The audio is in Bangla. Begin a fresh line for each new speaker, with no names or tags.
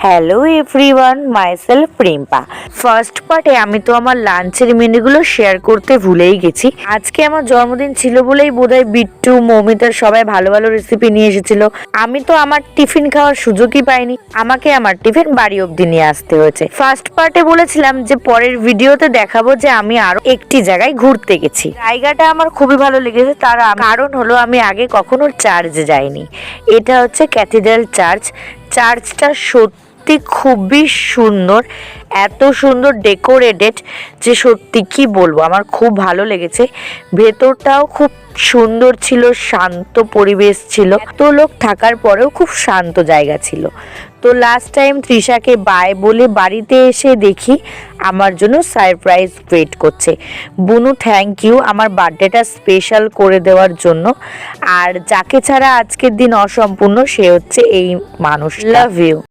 Hello everyone, myself Rimpa. First পার্টে আমি তো আমার লাঞ্চের মেনুগুলো শেয়ার করতে ভুলেই গেছি। আজকে আমার জন্মদিন ছিল বলেই বোধহয় বিট্টু, মৌমিতার সবাই ভালো ভালো রেসিপি নিয়ে এসেছিল। আমি তো আমার টিফিন খাওয়ার সুযোগই পাইনি, আমাকে আমার টিফিন বাড়ি অবধি নিয়ে আসতে হয়েছে। ফার্স্ট পার্টে বলেছিলাম যে পরের ভিডিওতে দেখাবো যে আমি আরো একটি জায়গায় ঘুরতে গেছি। জায়গাটা আমার খুবই ভালো লেগেছে, তার কারণ হলো আমি আগে কখনো চার্চে যাইনি। এটা হচ্ছে ক্যাথিড্রাল চার্চ। চার্চটা সত্যি খুবই সুন্দর, এত সুন্দর ডেকোরেটেড যে সত্যি কি বলবো, আমার খুব ভালো লেগেছে। ভেতরটাও খুব সুন্দর ছিল, শান্ত পরিবেশ ছিল, তো লোক থাকার পরেও খুব শান্ত জায়গা ছিল। তো লাস্ট টাইম তৃষাকে বাই বলে বাড়িতে এসে দেখি আমার জন্য সারপ্রাইজ ওয়েট করছে। বুনু, থ্যাংক ইউ আমার বার্থডেটা স্পেশাল করে দেওয়ার জন্য। আর যাকে ছাড়া আজকের দিন অসম্পূর্ণ সে হচ্ছে এই মানুষ। Love you.